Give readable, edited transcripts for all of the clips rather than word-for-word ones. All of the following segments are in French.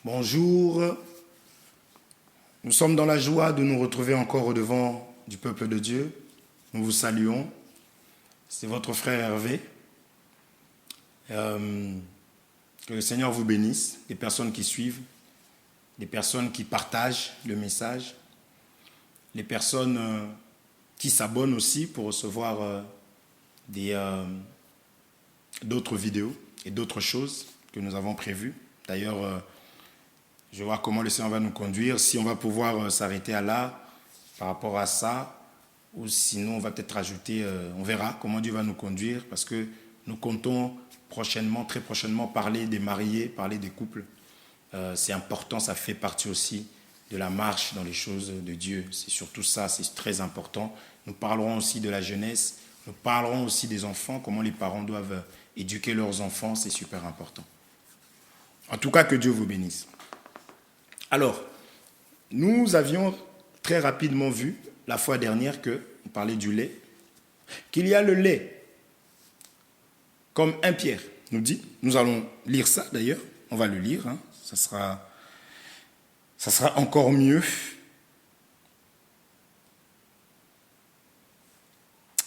Bonjour, nous sommes dans la joie de nous retrouver encore au-devant du peuple de Dieu. Nous vous saluons. C'est votre frère Hervé. Que le Seigneur vous bénisse, les personnes qui suivent, les personnes qui partagent le message, les personnes qui s'abonnent aussi pour recevoir d'autres vidéos et d'autres choses que nous avons prévues. D'ailleurs, je vais voir comment le Seigneur va nous conduire, si on va pouvoir s'arrêter à là par rapport à ça, ou sinon on va peut-être rajouter, on verra comment Dieu va nous conduire, parce que nous comptons prochainement, très prochainement, parler des mariés, parler des couples. C'est important, ça fait partie aussi de la marche dans les choses de Dieu. C'est surtout ça, c'est très important. Nous parlerons aussi de la jeunesse, nous parlerons aussi des enfants, comment les parents doivent éduquer leurs enfants, c'est super important. En tout cas, que Dieu vous bénisse. Alors, nous avions très rapidement vu, la fois dernière, que on parlait du lait, qu'il y a le lait, comme 1 Pierre nous dit. Nous allons lire ça d'ailleurs, on va le lire, hein, ça sera encore mieux.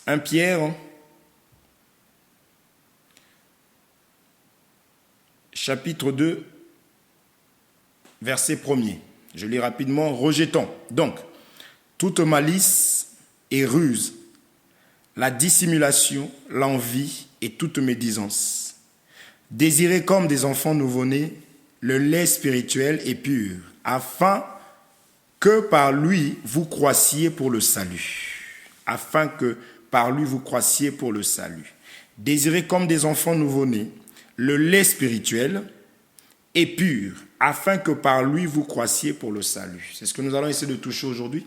1 Pierre, chapitre 2, verset 1er. Je lis rapidement. Rejetons donc toute malice et ruse, la dissimulation, l'envie et toute médisance. Désirez comme des enfants nouveau-nés le lait spirituel et pur, afin que par lui vous croissiez pour le salut. Afin que par lui vous croissiez pour le salut. Désirez comme des enfants nouveau-nés le lait spirituel et pur, afin que par lui vous croissiez pour le salut. C'est ce que nous allons essayer de toucher aujourd'hui.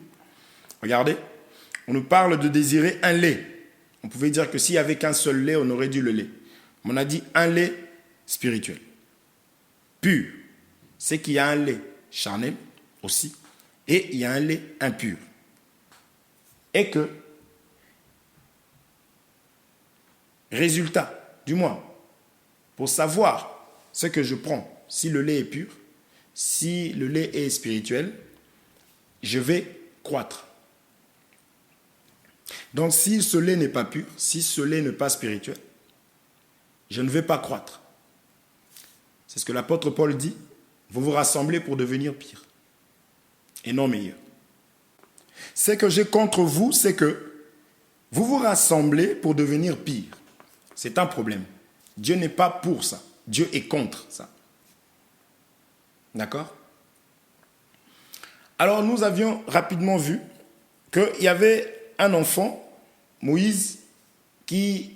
Regardez, on nous parle de désirer un lait. On pouvait dire que s'il n'y avait qu'un seul lait, on aurait dit le lait. Mais on a dit un lait spirituel, pur. C'est qu'il y a un lait charnel aussi, et il y a un lait impur. Et que, résultat, du moins, pour savoir ce que je prends, si le lait est pur, si le lait est spirituel, je vais croître. Donc si ce lait n'est pas pur, si ce lait n'est pas spirituel, je ne vais pas croître. C'est ce que l'apôtre Paul dit, vous vous rassemblez pour devenir pire et non meilleur. Ce que j'ai contre vous, c'est que vous vous rassemblez pour devenir pire. C'est un problème. Dieu n'est pas pour ça. Dieu est contre ça. D'accord? Alors nous avions rapidement vu qu'il y avait un enfant, Moïse, qui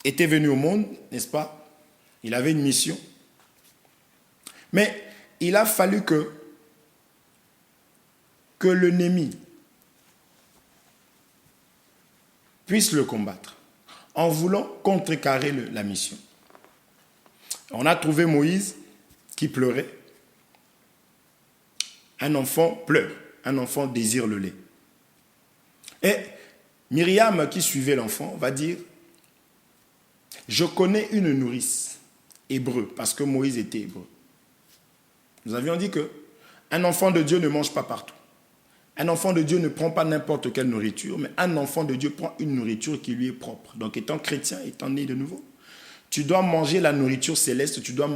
était venu au monde, n'est-ce pas? Il avait une mission. Mais il a fallu que l'ennemi puisse le combattre en voulant contrecarrer la mission. On a trouvé Moïse qui pleurait. Un enfant pleure, un enfant désire le lait. Et Myriam, qui suivait l'enfant, va dire, je connais une nourrice hébreu, parce que Moïse était hébreu. Nous avions dit qu'un enfant de Dieu ne mange pas partout. Un enfant de Dieu ne prend pas n'importe quelle nourriture, mais un enfant de Dieu prend une nourriture qui lui est propre. Donc étant chrétien, étant né de nouveau, tu dois manger la nourriture céleste, tu dois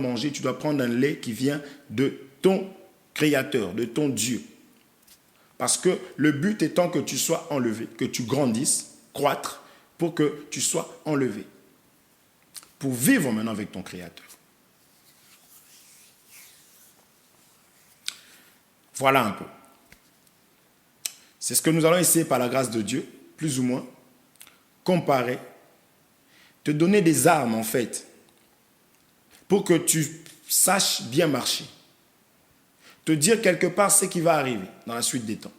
prendre un lait qui vient de ton Créateur, de ton Dieu. Parce que le but étant que tu sois enlevé, que tu grandisses, croître, pour que tu sois enlevé. Pour vivre maintenant avec ton Créateur. Voilà un peu. C'est ce que nous allons essayer par la grâce de Dieu, plus ou moins, comparer, te donner des armes en fait, pour que tu saches bien marcher. Te dire quelque part ce qui va arriver dans la suite des temps.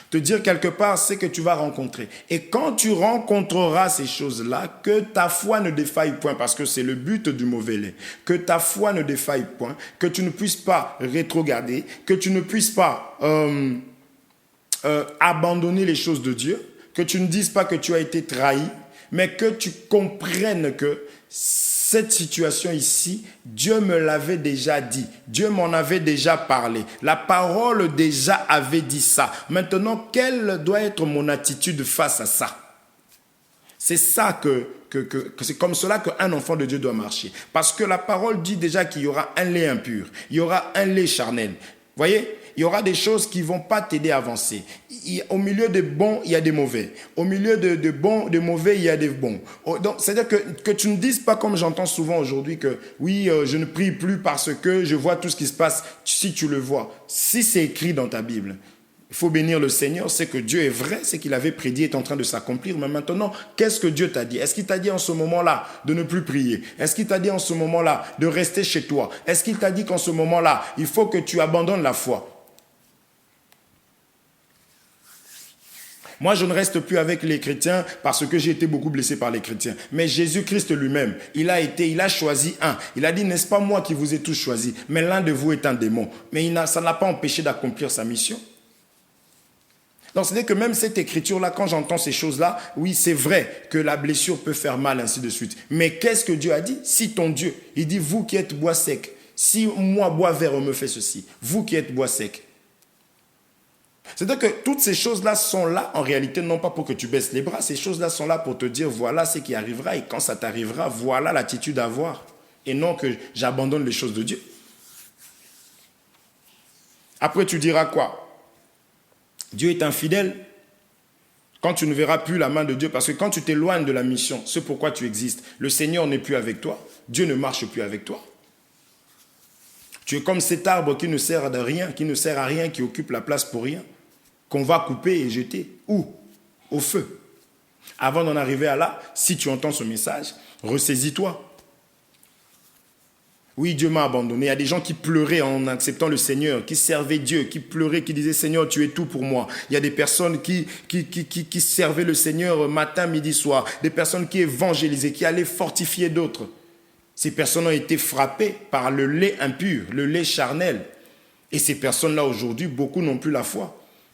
Te dire quelque part ce que tu vas rencontrer. Et quand tu rencontreras ces choses-là, que ta foi ne défaille point, parce que c'est le but du mauvais lait. Que ta foi ne défaille point, que tu ne puisses pas rétrograder, que tu ne puisses pas abandonner les choses de Dieu, que tu ne dises pas que tu as été trahi, mais que tu comprennes que cette situation ici, Dieu me l'avait déjà dit. Dieu m'en avait déjà parlé. La parole déjà avait dit ça. Maintenant, quelle doit être mon attitude face à ça? C'est ça c'est comme cela qu'un enfant de Dieu doit marcher. Parce que la parole dit déjà qu'il y aura un lait impur, il y aura un lait charnel. Vous voyez, il y aura des choses qui ne vont pas t'aider à avancer. Au milieu des bons, il y a des mauvais. Au milieu de bons, de mauvais, il y a des bons. Donc, c'est-à-dire que tu ne dises pas comme j'entends souvent aujourd'hui que oui, je ne prie plus parce que je vois tout ce qui se passe. Si tu le vois, si c'est écrit dans ta Bible, il faut bénir le Seigneur, c'est que Dieu est vrai, c'est qu'il avait prédit est en train de s'accomplir. Mais maintenant, qu'est-ce que Dieu t'a dit? Est-ce qu'il t'a dit en ce moment-là de ne plus prier? Est-ce qu'il t'a dit en ce moment-là de rester chez toi? Est-ce qu'il t'a dit qu'en ce moment-là, il faut que tu abandonnes la foi? Moi, je ne reste plus avec les chrétiens parce que j'ai été beaucoup blessé par les chrétiens. Mais Jésus-Christ lui-même, il a choisi un. Il a dit, n'est-ce pas moi qui vous ai tous choisis, mais l'un de vous est un démon. Mais ça n'a pas empêché d'accomplir sa mission. Donc, c'est-à-dire que même cette écriture-là, quand j'entends ces choses-là, oui, c'est vrai que la blessure peut faire mal, ainsi de suite. Mais qu'est-ce que Dieu a dit? Si ton Dieu, il dit, vous qui êtes bois sec, si moi, bois vert, on me fait ceci, vous qui êtes bois sec. C'est-à-dire que toutes ces choses-là sont là, en réalité, non pas pour que tu baisses les bras, ces choses-là sont là pour te dire, voilà ce qui arrivera, et quand ça t'arrivera, voilà l'attitude à avoir. Et non que j'abandonne les choses de Dieu. Après, tu diras quoi? Dieu est infidèle quand tu ne verras plus la main de Dieu, parce que quand tu t'éloignes de la mission, c'est pourquoi tu existes. Le Seigneur n'est plus avec toi, Dieu ne marche plus avec toi. Tu es comme cet arbre qui ne sert à rien, qui occupe la place pour rien, qu'on va couper et jeter. Où? Au feu. Avant d'en arriver à là, si tu entends ce message, ressaisis-toi. Oui, Dieu m'a abandonné. Il y a des gens qui pleuraient en acceptant le Seigneur, qui servaient Dieu, qui pleuraient, qui disaient « Seigneur, tu es tout pour moi ». Il y a des personnes qui servaient le Seigneur matin, midi, soir. Des personnes qui évangélisaient, qui allaient fortifier d'autres. Ces personnes ont été frappées par le lait impur, le lait charnel. Et ces personnes-là, aujourd'hui, beaucoup n'ont plus la foi.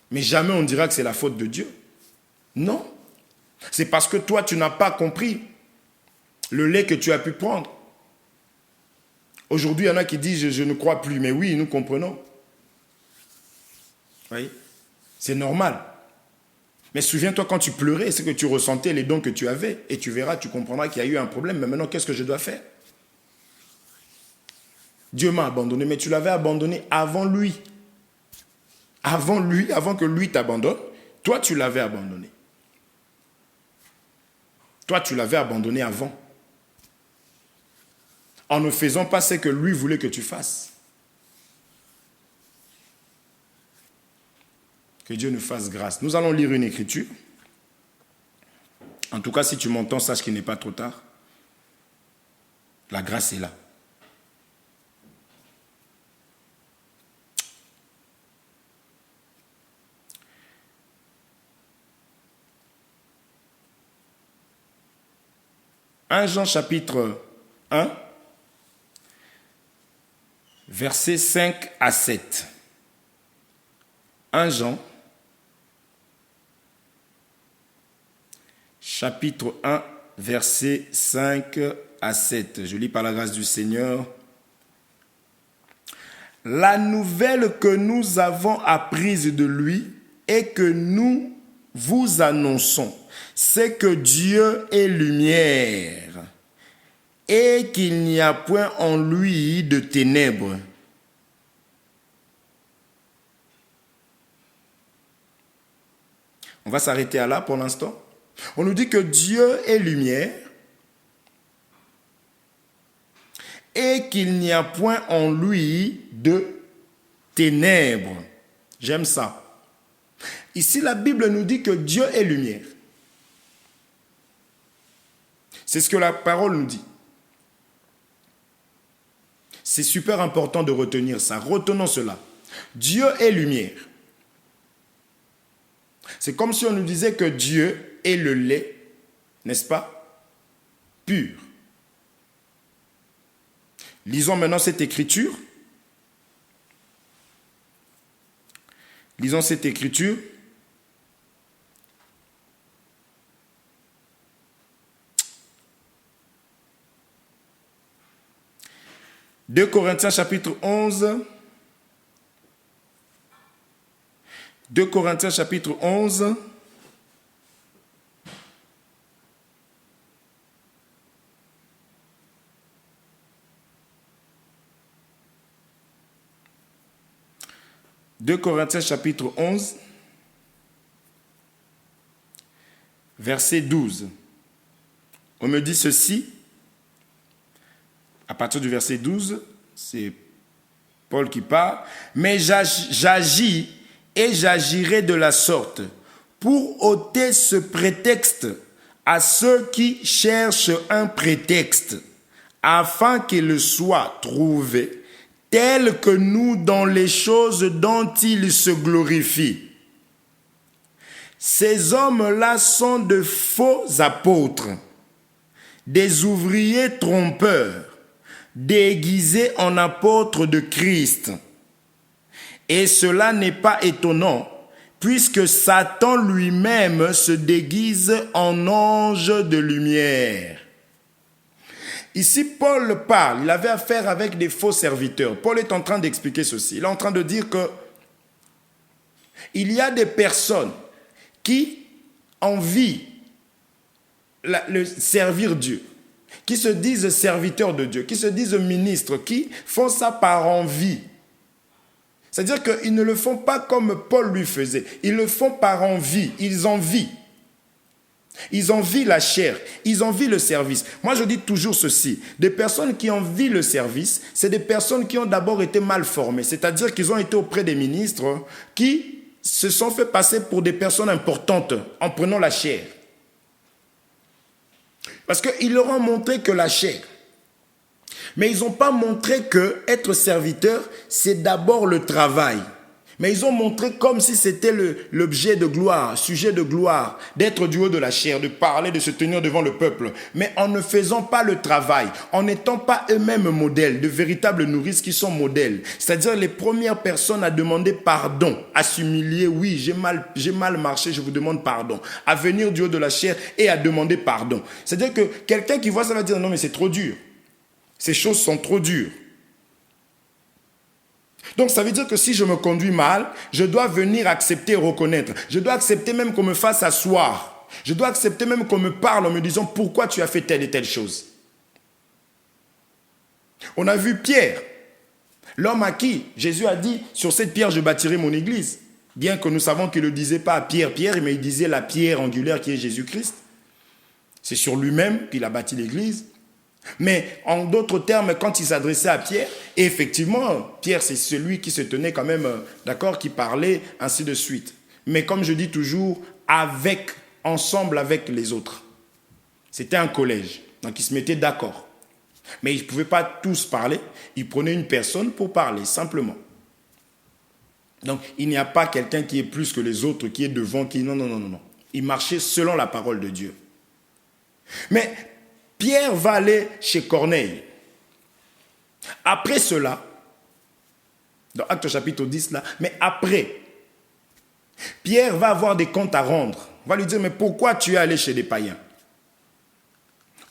Mais jamais on dira que c'est la faute de Dieu. Non. C'est parce que toi, tu n'as pas compris le lait que tu as pu prendre. Aujourd'hui, il y en a qui disent « je ne crois plus ». Mais oui, nous comprenons. Oui, c'est normal. Mais souviens-toi, quand tu pleurais, c'est que tu ressentais les dons que tu avais. Et tu verras, tu comprendras qu'il y a eu un problème. Mais maintenant, qu'est-ce que je dois faire? Dieu m'a abandonné, mais tu l'avais abandonné avant lui. Avant lui, avant que lui t'abandonne, toi, tu l'avais abandonné. Toi, tu l'avais abandonné avant. En ne faisant pas ce que lui voulait que tu fasses. Que Dieu nous fasse grâce. Nous allons lire une écriture. En tout cas, si tu m'entends, sache qu'il n'est pas trop tard. La grâce est là. Jean chapitre 1, versets 5 à 7. 1 Jean, chapitre 1, versets 5 à 7. Je lis par la grâce du Seigneur. La nouvelle que nous avons apprise de lui et que nous vous annonçons, c'est que Dieu est lumière et qu'il n'y a point en lui de ténèbres. On va s'arrêter à là pour l'instant. On nous dit que Dieu est lumière et qu'il n'y a point en lui de ténèbres. J'aime ça. Ici, la Bible nous dit que Dieu est lumière. C'est ce que la parole nous dit. C'est super important de retenir ça. Retenons cela. Dieu est lumière. C'est comme si on nous disait que Dieu est le lait, n'est-ce pas, pur. Lisons maintenant cette écriture. Lisons cette écriture. 2 Corinthiens chapitre 11. 2 Corinthiens chapitre 11. « 2 Corinthiens chapitre 11, verset 12. On me dit ceci, à partir du verset 12, c'est Paul qui parle, « Mais j'agis et j'agirai de la sorte pour ôter ce prétexte à ceux qui cherchent un prétexte, afin qu'il soit trouvé tel que nous dans les choses dont il se glorifie. Ces hommes-là sont de faux apôtres, des ouvriers trompeurs, déguisés en apôtres de Christ. Et cela n'est pas étonnant, puisque Satan lui-même se déguise en ange de lumière. » Ici, Paul parle, il avait affaire avec des faux serviteurs. Paul est en train d'expliquer ceci. Il est en train de dire que il y a des personnes qui envient le servir Dieu, qui se disent serviteurs de Dieu, qui se disent ministres, qui font ça par envie. C'est-à-dire qu'ils ne le font pas comme Paul lui faisait. Ils le font par envie, ils envient. Ils envient la chair, ils envient le service. Moi, je dis toujours ceci. Des personnes qui envient le service, c'est des personnes qui ont d'abord été mal formées. C'est-à-dire qu'ils ont été auprès des ministres qui se sont fait passer pour des personnes importantes en prenant la chair. Parce qu'ils leur ont montré que la chair. Mais ils n'ont pas montré que être serviteur, c'est d'abord le travail. Mais ils ont montré comme si c'était l'objet de gloire, sujet de gloire, d'être du haut de la chair, de parler, de se tenir devant le peuple. Mais en ne faisant pas le travail, en n'étant pas eux-mêmes modèles, de véritables nourrices qui sont modèles. C'est-à-dire les premières personnes à demander pardon, à s'humilier, oui, j'ai mal marché, je vous demande pardon. À venir du haut de la chair et à demander pardon. C'est-à-dire que quelqu'un qui voit ça va dire non mais c'est trop dur. Ces choses sont trop dures. Donc ça veut dire que si je me conduis mal, je dois venir accepter et reconnaître. Je dois accepter même qu'on me fasse asseoir. Je dois accepter même qu'on me parle en me disant pourquoi tu as fait telle et telle chose. On a vu Pierre, l'homme à qui Jésus a dit sur cette pierre je bâtirai mon église. Bien que nous savons qu'il ne le disait pas à Pierre, mais il disait la pierre angulaire qui est Jésus-Christ. C'est sur lui-même qu'il a bâti l'église. Mais en d'autres termes, quand il s'adressait à Pierre, et effectivement, Pierre c'est celui qui se tenait quand même, d'accord, qui parlait, ainsi de suite. Mais comme je dis toujours, ensemble avec les autres. C'était un collège, donc ils se mettaient d'accord. Mais ils ne pouvaient pas tous parler, ils prenaient une personne pour parler, simplement. Donc il n'y a pas quelqu'un qui est plus que les autres, qui est devant, qui... Non. Ils marchaient selon la parole de Dieu. Mais Pierre va aller chez Corneille. Après cela, dans Actes chapitre 10, là, mais après, Pierre va avoir des comptes à rendre. On va lui dire, mais pourquoi tu es allé chez des païens?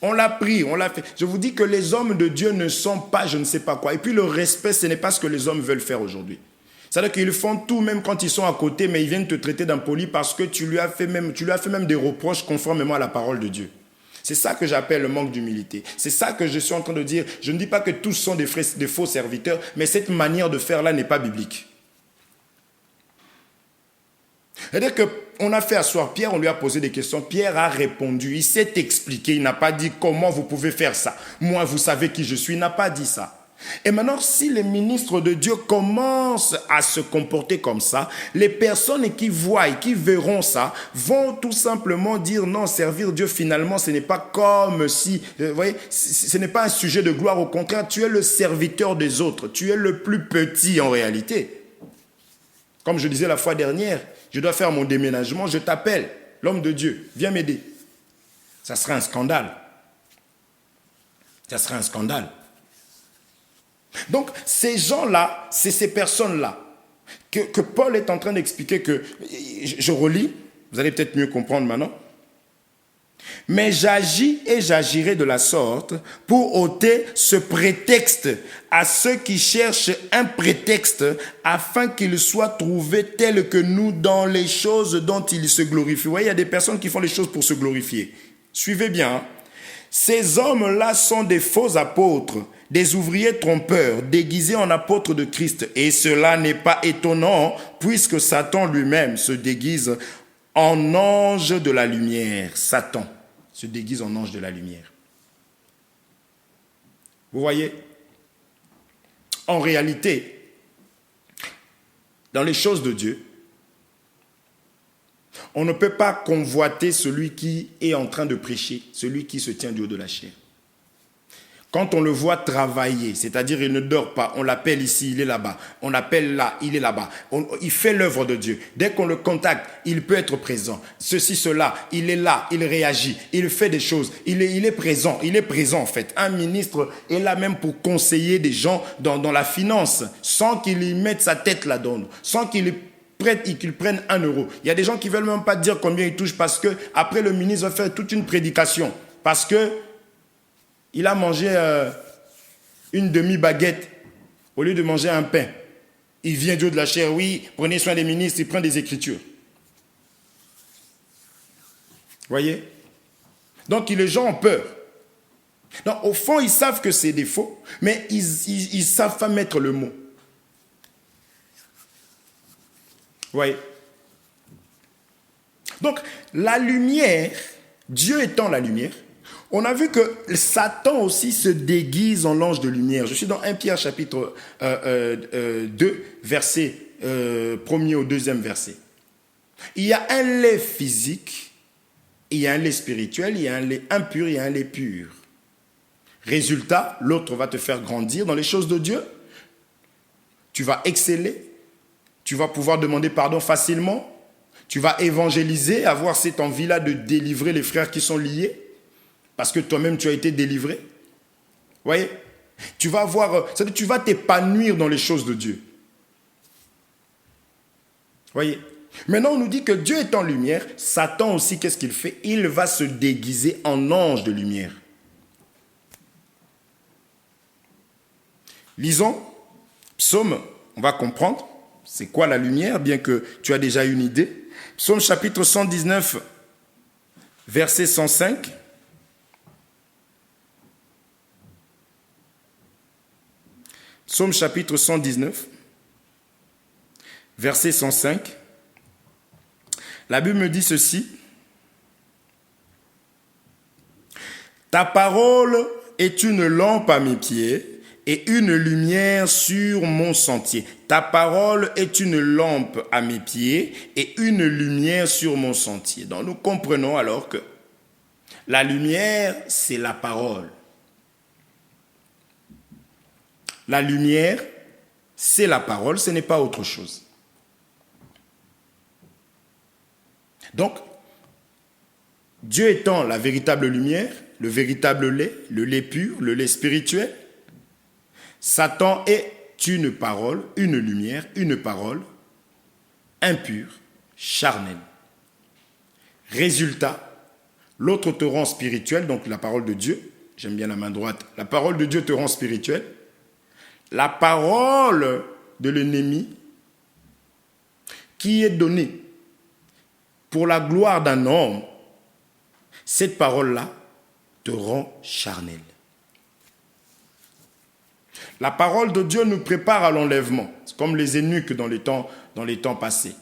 On l'a pris, on l'a fait. Je vous dis que les hommes de Dieu ne sont pas je ne sais pas quoi. Et puis le respect, ce n'est pas ce que les hommes veulent faire aujourd'hui. C'est-à-dire qu'ils font tout même quand ils sont à côté, mais ils viennent te traiter d'impoli parce que tu lui as fait même des reproches conformément à la parole de Dieu. C'est ça que j'appelle le manque d'humilité. C'est ça que je suis en train de dire. Je ne dis pas que tous sont des faux serviteurs, mais cette manière de faire-là n'est pas biblique. C'est-à-dire qu'on a fait asseoir Pierre, on lui a posé des questions. Pierre a répondu, il s'est expliqué. Il n'a pas dit comment vous pouvez faire ça. Moi, vous savez qui je suis. Il n'a pas dit ça. Et maintenant, si les ministres de Dieu commencent à se comporter comme ça, les personnes qui voient et qui verront ça vont tout simplement dire non, servir Dieu finalement, ce n'est pas comme si, vous voyez, ce n'est pas un sujet de gloire, au contraire, tu es le serviteur des autres, tu es le plus petit en réalité. Comme je disais la fois dernière, je dois faire mon déménagement, je t'appelle, l'homme de Dieu, viens m'aider. Ça serait un scandale. Ça serait un scandale. Donc, ces gens-là, c'est ces personnes-là que Paul est en train d'expliquer que, je relis, vous allez peut-être mieux comprendre maintenant. Mais j'agis et j'agirai de la sorte pour ôter ce prétexte à ceux qui cherchent un prétexte afin qu'ils soient trouvés tels que nous dans les choses dont ils se glorifient. Vous voyez, il y a des personnes qui font les choses pour se glorifier. Suivez bien. Hein? Ces hommes-là sont des faux apôtres, des ouvriers trompeurs, déguisés en apôtres de Christ. Et cela n'est pas étonnant, puisque Satan lui-même se déguise en ange de la lumière. Satan se déguise en ange de la lumière. Vous voyez? En réalité, dans les choses de Dieu, on ne peut pas convoiter celui qui est en train de prêcher, celui qui se tient du haut de la chair. Quand on le voit travailler, c'est-à-dire il ne dort pas, on l'appelle ici, il est là-bas, on l'appelle là, il est là-bas, il fait l'œuvre de Dieu. Dès qu'on le contacte, il peut être présent. Ceci, cela, il est là, il réagit, il fait des choses, il est présent en fait. Un ministre est là même pour conseiller des gens dans la finance, sans qu'il y mette sa tête là-dedans, sans qu'il prenne 1 euro. Il y a des gens qui ne veulent même pas dire combien ils touchent parce que après le ministre va faire toute une prédication, parce que il a mangé une demi-baguette au lieu de manger un pain. Il vient du haut de la chair, oui, prenez soin des ministres, il prend des écritures. Voyez? Donc les gens ont peur. Donc, au fond, ils savent que c'est des faux, mais ils ne savent pas mettre le mot. Voyez? Donc, la lumière, Dieu étant la lumière, on a vu que Satan aussi se déguise en l'ange de lumière. Je suis dans 1 Pierre chapitre 2, verset 1er au 2e verset. Il y a un lait physique, il y a un lait spirituel, il y a un lait impur, il y a un lait pur. Résultat, l'autre va te faire grandir dans les choses de Dieu. Tu vas exceller, tu vas pouvoir demander pardon facilement, tu vas évangéliser, avoir cette envie-là de délivrer les frères qui sont liés. Parce que toi-même, tu as été délivré. Vous voyez? Tu vas t'épanouir dans les choses de Dieu. Vous voyez? Maintenant, on nous dit que Dieu est en lumière. Satan aussi, qu'est-ce qu'il fait? Il va se déguiser en ange de lumière. Lisons Psaume, on va comprendre. C'est quoi la lumière, bien que tu as déjà une idée. Psaume chapitre 119, verset 105. Psaume chapitre 119, verset 105. La Bible me dit ceci. Ta parole est une lampe à mes pieds et une lumière sur mon sentier. Ta parole est une lampe à mes pieds et une lumière sur mon sentier. Donc nous comprenons alors que la lumière, c'est la parole. La lumière, c'est la parole, ce n'est pas autre chose. Donc, Dieu étant la véritable lumière, le véritable lait, le lait pur, le lait spirituel, Satan est une parole, une lumière, une parole impure, charnelle. Résultat, l'autre te rend spirituel, donc la parole de Dieu, j'aime bien la main droite, la parole de Dieu te rend spirituel. La parole de l'ennemi qui est donnée pour la gloire d'un homme, cette parole-là te rend charnel. La parole de Dieu nous prépare à l'enlèvement. C'est comme les eunuques dans les temps passés,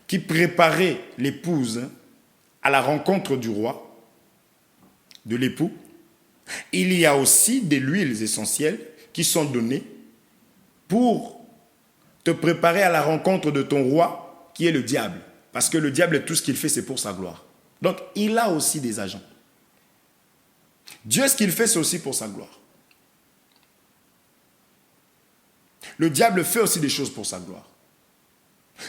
qui préparaient l'épouse à la rencontre du roi, de l'époux. Il y a aussi des huiles essentielles qui sont données pour te préparer à la rencontre de ton roi, qui est le diable. Parce que le diable, tout ce qu'il fait, c'est pour sa gloire. Donc, il a aussi des agents. Dieu, ce qu'il fait, c'est aussi pour sa gloire. Le diable fait aussi des choses pour sa gloire.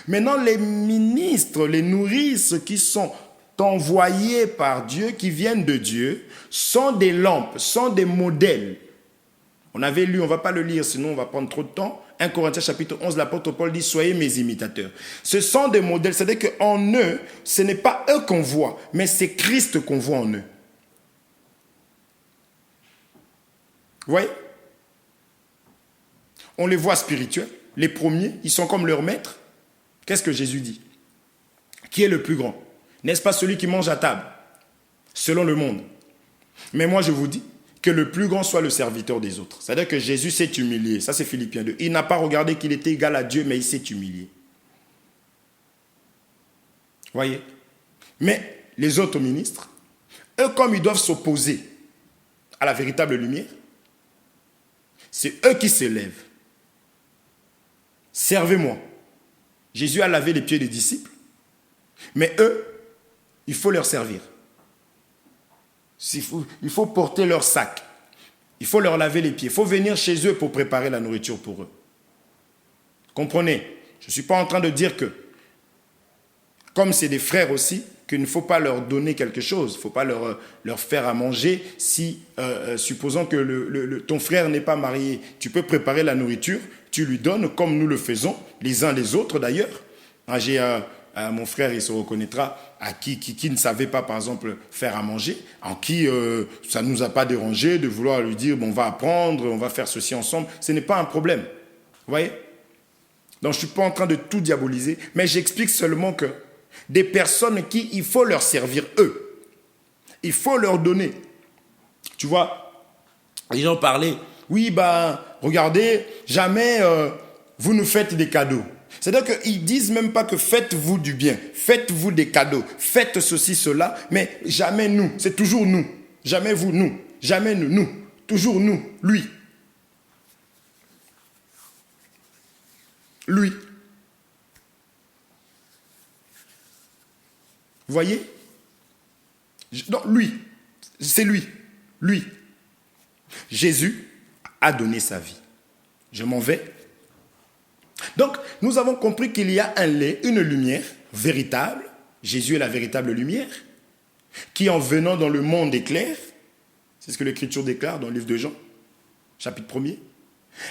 Maintenant, les ministres, les nourrices qui sont envoyés par Dieu, qui viennent de Dieu, sont des lampes, sont des modèles. On avait lu, on ne va pas le lire, sinon on va prendre trop de temps, 1 Corinthiens chapitre 11, l'apôtre Paul dit « Soyez mes imitateurs ». Ce sont des modèles, c'est-à-dire qu'en eux, ce n'est pas eux qu'on voit, mais c'est Christ qu'on voit en eux. Vous voyez? On les voit spirituels. Les premiers, ils sont comme leur maître. Qu'est-ce que Jésus dit? Qui est le plus grand? N'est-ce pas celui qui mange à table? Selon le monde. Mais moi, je vous dis que le plus grand soit le serviteur des autres. C'est-à-dire que Jésus s'est humilié. Ça, c'est Philippiens 2. Il n'a pas regardé qu'il était égal à Dieu, mais il s'est humilié. Voyez? Mais les autres ministres, eux, comme ils doivent s'opposer à la véritable lumière, c'est eux qui s'élèvent. Servez-moi. Jésus a lavé les pieds des disciples, mais eux, il faut leur servir. Il faut porter leur sac. Il faut leur laver les pieds. Il faut venir chez eux pour préparer la nourriture pour eux. Comprenez? Je ne suis pas en train de dire que, comme c'est des frères aussi, qu'il ne faut pas leur donner quelque chose. Il ne faut pas leur faire à manger si, supposons que ton frère n'est pas marié, tu peux préparer la nourriture, tu lui donnes comme nous le faisons, les uns les autres d'ailleurs. J'ai mon frère, il se reconnaîtra, à qui ne savait pas, par exemple, faire à manger, en qui ça ne nous a pas dérangé de vouloir lui dire, bon, on va apprendre, on va faire ceci ensemble. Ce n'est pas un problème. Vous voyez? Donc, je ne suis pas en train de tout diaboliser, mais j'explique seulement que des personnes qui, il faut leur servir eux. Il faut leur donner. Tu vois, les gens parlaient, oui, regardez, jamais vous nous faites des cadeaux. C'est-à-dire qu'ils ne disent même pas que faites-vous du bien, faites-vous des cadeaux, faites ceci, cela, mais jamais nous, c'est toujours nous. Jamais vous, nous. Jamais nous, nous. Toujours nous, lui. Lui. Vous voyez? Non, lui. C'est lui. Lui. Jésus a donné sa vie. Je m'en vais. Donc, nous avons compris qu'il y a une lumière véritable. Jésus est la véritable lumière, qui en venant dans le monde éclaire. C'est ce que l'Écriture déclare dans le livre de Jean, chapitre 1er.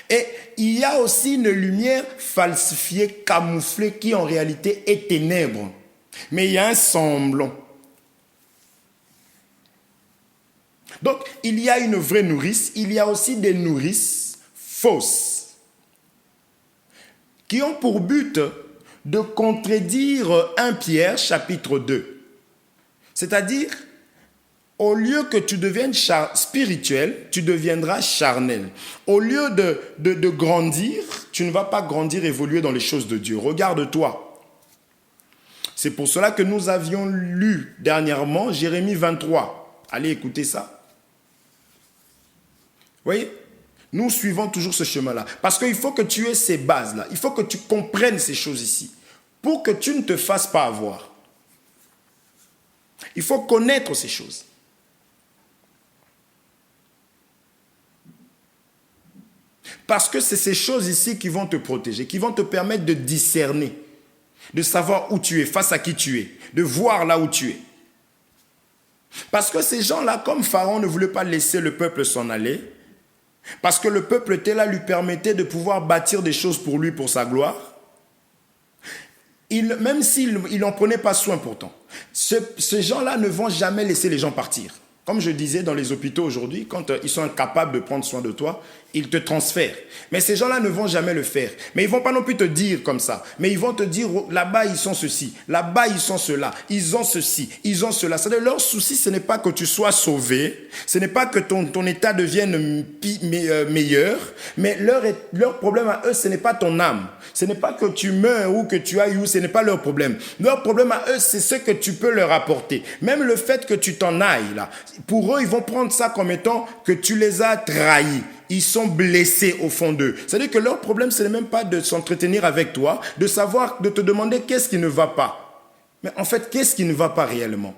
Et il y a aussi une lumière falsifiée, camouflée, qui en réalité est ténèbre. Mais il y a un semblant. Donc, il y a une vraie nourrice, il y a aussi des nourrices fausses, qui ont pour but de contredire 1 Pierre chapitre 2. C'est-à-dire, au lieu que tu deviennes spirituel, tu deviendras charnel. Au lieu de grandir, tu ne vas pas grandir, évoluer dans les choses de Dieu. Regarde-toi. C'est pour cela que nous avions lu dernièrement Jérémie 23. Allez écouter ça. Vous voyez? Nous suivons toujours ce chemin-là. Parce qu'il faut que tu aies ces bases-là. Il faut que tu comprennes ces choses ici. Pour que tu ne te fasses pas avoir. Il faut connaître ces choses. Parce que c'est ces choses ici qui vont te protéger, qui vont te permettre de discerner, de savoir où tu es, face à qui tu es, de voir là où tu es. Parce que ces gens-là, comme Pharaon ne voulait pas laisser le peuple s'en aller, parce que le peuple était là, lui permettait de pouvoir bâtir des choses pour lui, pour sa gloire. Même s'il n'en prenait pas soin pourtant, ces gens-là ne vont jamais laisser les gens partir. Comme je disais dans les hôpitaux aujourd'hui, quand ils sont incapables de prendre soin de toi, ils te transfèrent. Mais ces gens-là ne vont jamais le faire. Mais ils ne vont pas non plus te dire comme ça. Mais ils vont te dire, là-bas, ils sont ceci. Là-bas, ils sont cela. Ils ont ceci. Ils ont cela. C'est-à-dire, leur souci, ce n'est pas que tu sois sauvé. Ce n'est pas que ton état devienne meilleur. Mais leur problème à eux, ce n'est pas ton âme. Ce n'est pas que tu meurs ou que tu ailles où. Ce n'est pas leur problème. Leur problème à eux, c'est ce que tu peux leur apporter. Même le fait que tu t'en ailles, là. Pour eux, ils vont prendre ça comme étant que tu les as trahis. Ils sont blessés au fond d'eux. C'est-à-dire que leur problème, ce n'est même pas de s'entretenir avec toi, de savoir, de te demander qu'est-ce qui ne va pas. Mais en fait, qu'est-ce qui ne va pas réellement?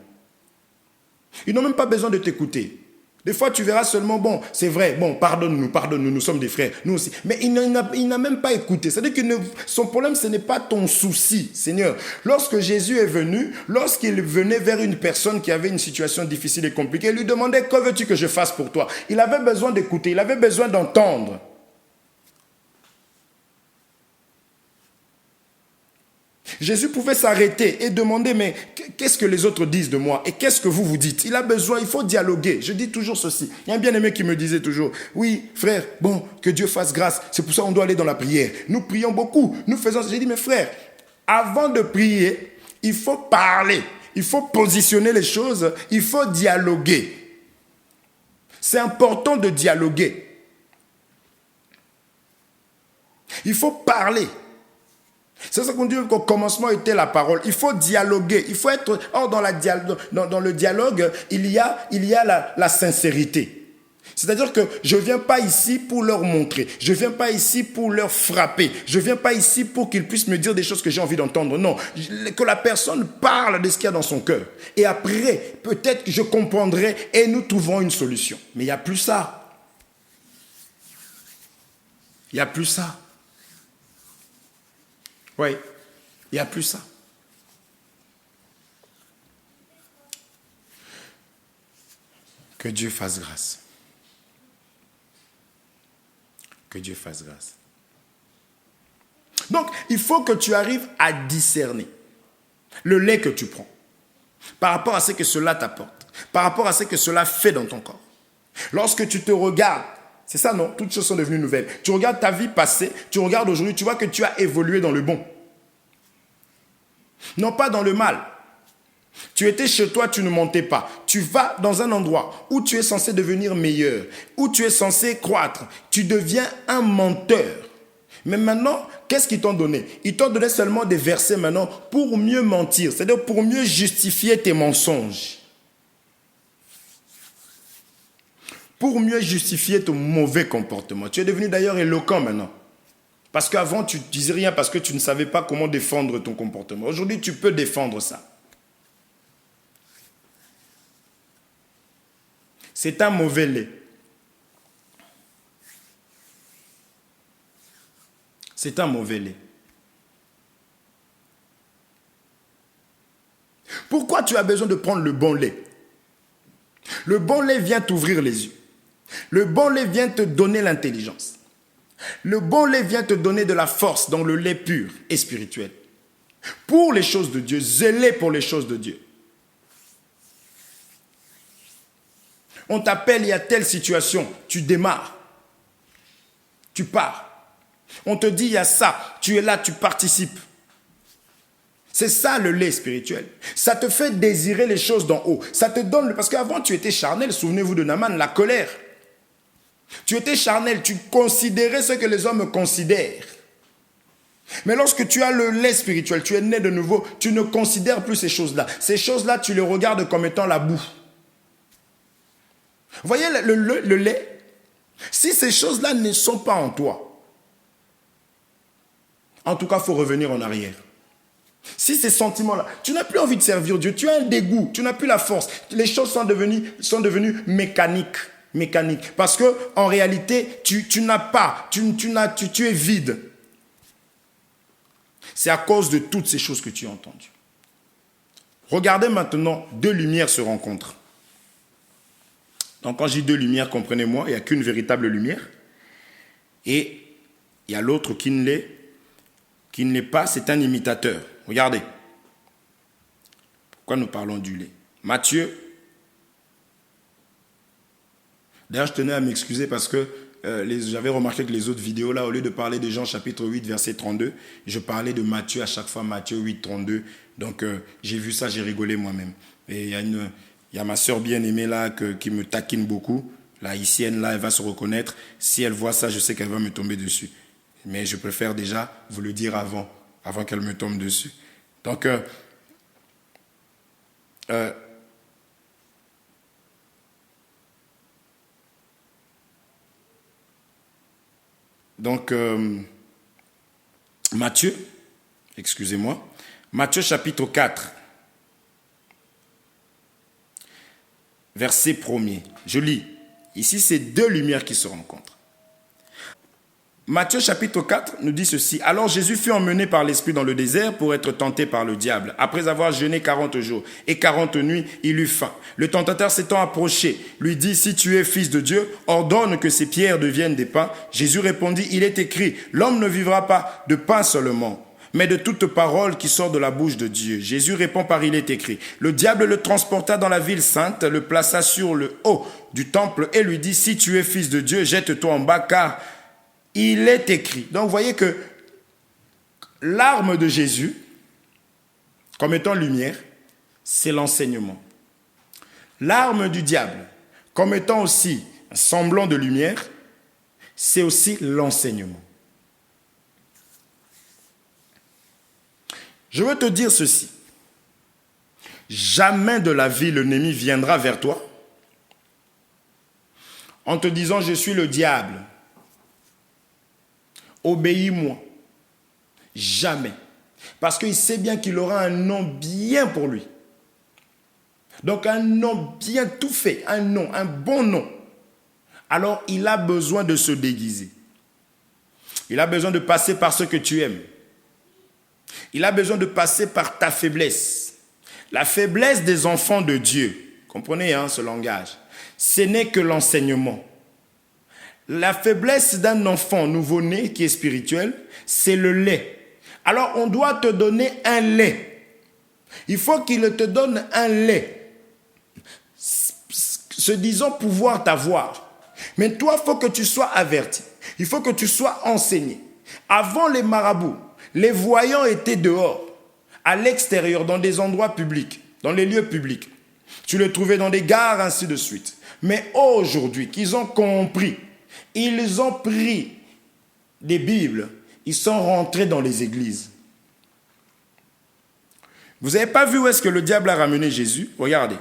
Ils n'ont même pas besoin de t'écouter. Des fois, tu verras seulement, bon, c'est vrai, bon, pardonne-nous, nous sommes des frères, nous aussi. Mais il n'a même pas écouté. C'est-à-dire que son problème, ce n'est pas ton souci, Seigneur. Lorsque Jésus est venu, lorsqu'il venait vers une personne qui avait une situation difficile et compliquée, il lui demandait, que veux-tu que je fasse pour toi? Il avait besoin d'écouter, il avait besoin d'entendre. Jésus pouvait s'arrêter et demander, mais qu'est-ce que les autres disent de moi et qu'est-ce que vous dites? Il a besoin, il faut dialoguer. Je dis toujours ceci. Il y a un bien-aimé qui me disait toujours, oui, frère, bon, que Dieu fasse grâce. C'est pour ça qu'on doit aller dans la prière. Nous prions beaucoup. Nous faisons. J'ai dit, mais frère, avant de prier, il faut parler. Il faut positionner les choses. Il faut dialoguer. C'est important de dialoguer. Il faut parler. C'est ça qu'on dit qu'au commencement était la parole. Il faut dialoguer. Il faut être... Or, dans le dialogue, il y a la sincérité. C'est-à-dire que je ne viens pas ici pour leur montrer. Je ne viens pas ici pour leur frapper. Je ne viens pas ici pour qu'ils puissent me dire des choses que j'ai envie d'entendre. Non. Que la personne parle de ce qu'il y a dans son cœur. Et après, peut-être que je comprendrai et nous trouvons une solution. Mais il n'y a plus ça. Il n'y a plus ça. Oui, il n'y a plus ça. Que Dieu fasse grâce. Que Dieu fasse grâce. Donc, il faut que tu arrives à discerner le lait que tu prends par rapport à ce que cela t'apporte, par rapport à ce que cela fait dans ton corps. Lorsque tu te regardes, c'est ça, non? Toutes choses sont devenues nouvelles. Tu regardes ta vie passée, tu regardes aujourd'hui, tu vois que tu as évolué dans le bon. Non pas dans le mal. Tu étais chez toi, tu ne montais pas. Tu vas dans un endroit où tu es censé devenir meilleur, où tu es censé croître. Tu deviens un menteur. Mais maintenant, qu'est-ce qu'ils t'ont donné? Ils t'ont donné seulement des versets maintenant pour mieux mentir, c'est-à-dire pour mieux justifier tes mensonges. Pour mieux justifier ton mauvais comportement. Tu es devenu d'ailleurs éloquent maintenant. Parce qu'avant, tu ne disais rien parce que tu ne savais pas comment défendre ton comportement. Aujourd'hui, tu peux défendre ça. C'est un mauvais lait. C'est un mauvais lait. Pourquoi tu as besoin de prendre le bon lait? Le bon lait vient t'ouvrir les yeux. Le bon lait vient te donner l'intelligence. Le bon lait vient te donner de la force dans le lait pur et spirituel. Pour les choses de Dieu, zélé pour les choses de Dieu. On t'appelle, il y a telle situation, tu démarres. Tu pars. On te dit, il y a ça, tu es là, tu participes. C'est ça le lait spirituel. Ça te fait désirer les choses d'en haut. Ça te donne, parce qu'avant tu étais charnel, souvenez-vous de Naaman, la colère. Tu étais charnel, tu considérais ce que les hommes considèrent. Mais lorsque tu as le lait spirituel, tu es né de nouveau, tu ne considères plus ces choses-là. Ces choses-là, tu les regardes comme étant la boue. Vous voyez le lait? Si ces choses-là ne sont pas en toi, en tout cas, il faut revenir en arrière. Si ces sentiments-là, tu n'as plus envie de servir Dieu, tu as un dégoût, tu n'as plus la force, les choses sont devenues mécaniques. Parce que en réalité, tu es vide. C'est à cause de toutes ces choses que tu as entendues. Regardez maintenant, deux lumières se rencontrent. Donc quand je dis deux lumières, comprenez-moi, il n'y a qu'une véritable lumière. Et il y a l'autre qui ne l'est pas, c'est un imitateur. Regardez. Pourquoi nous parlons du lait? Matthieu. D'ailleurs, je tenais à m'excuser parce que j'avais remarqué que les autres vidéos, là, au lieu de parler de Jean chapitre 8, verset 32, je parlais de Matthieu à chaque fois, Matthieu 8, 32. Donc, j'ai vu ça, j'ai rigolé moi-même. Et il y a ma soeur bien-aimée là qui me taquine beaucoup. La haïtienne, là, elle va se reconnaître. Si elle voit ça, je sais qu'elle va me tomber dessus. Mais je préfère déjà vous le dire avant qu'elle me tombe dessus. Donc, Matthieu, excusez-moi, Matthieu chapitre 4, verset 1er. Je lis. Ici, c'est deux lumières qui se rencontrent. Matthieu chapitre 4 nous dit ceci. Alors Jésus fut emmené par l'Esprit dans le désert pour être tenté par le diable. Après avoir jeûné 40 jours et 40 nuits, il eut faim. Le tentateur s'étant approché, lui dit, si tu es fils de Dieu, ordonne que ces pierres deviennent des pains. Jésus répondit, il est écrit, l'homme ne vivra pas de pain seulement, mais de toute parole qui sort de la bouche de Dieu. Jésus répond par il est écrit. Le diable le transporta dans la ville sainte, le plaça sur le haut du temple et lui dit, si tu es fils de Dieu, jette-toi en bas, car il est écrit. Donc vous voyez que l'arme de Jésus, comme étant lumière, c'est l'enseignement. L'arme du diable, comme étant aussi un semblant de lumière, c'est aussi l'enseignement. Je veux te dire ceci. Jamais de la vie l'ennemi viendra vers toi en te disant « Je suis le diable. Obéis-moi. » Jamais. Parce qu'il sait bien qu'il aura un nom bien pour lui. Donc un nom bien tout fait, un nom, un bon nom. Alors il a besoin de se déguiser. Il a besoin de passer par ce que tu aimes. Il a besoin de passer par ta faiblesse. La faiblesse des enfants de Dieu, comprenez ce langage, ce n'est que l'enseignement. La faiblesse d'un enfant nouveau-né qui est spirituel, c'est le lait. Alors on doit te donner un lait. Il faut qu'il te donne un lait, se disant pouvoir t'avoir. Mais toi, il faut que tu sois averti. Il faut que tu sois enseigné. Avant les marabouts, les voyants étaient dehors, à l'extérieur, dans des endroits publics, dans les lieux publics. Tu les trouvais dans des gares, ainsi de suite. Mais aujourd'hui, qu'ils ont compris, ils ont pris des Bibles, ils sont rentrés dans les églises. Vous n'avez pas vu où est-ce que le diable a ramené Jésus? Regardez.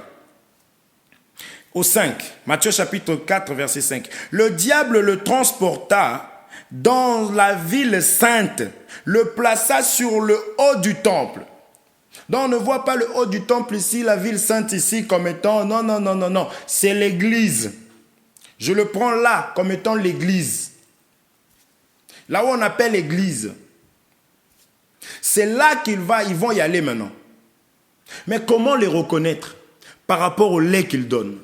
Au 5, Matthieu chapitre 4, verset 5. Le diable le transporta dans la ville sainte, le plaça sur le haut du temple. Donc on ne voit pas le haut du temple ici, la ville sainte ici comme étant, non, c'est l'église. Je le prends là comme étant l'église. Là où on appelle l'église. C'est là ils vont y aller maintenant. Mais comment les reconnaître par rapport au lait qu'ils donnent?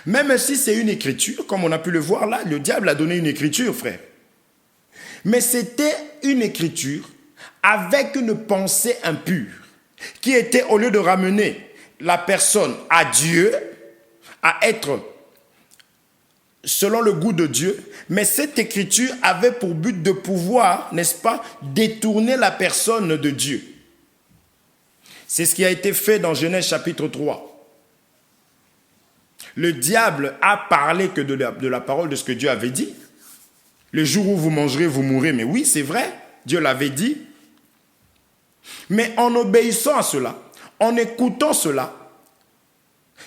Même si c'est une écriture, comme on a pu le voir là, le diable a donné une écriture, frère. Mais c'était une écriture avec une pensée impure, qui était, au lieu de ramener la personne à Dieu, à être selon le goût de Dieu, mais cette écriture avait pour but de pouvoir, n'est-ce pas, détourner la personne de Dieu. C'est ce qui a été fait dans Genèse chapitre 3. Le diable a parlé que de la parole de ce que Dieu avait dit. Le jour où vous mangerez, vous mourrez. Mais oui, c'est vrai, Dieu l'avait dit. Mais en obéissant à cela, en écoutant cela,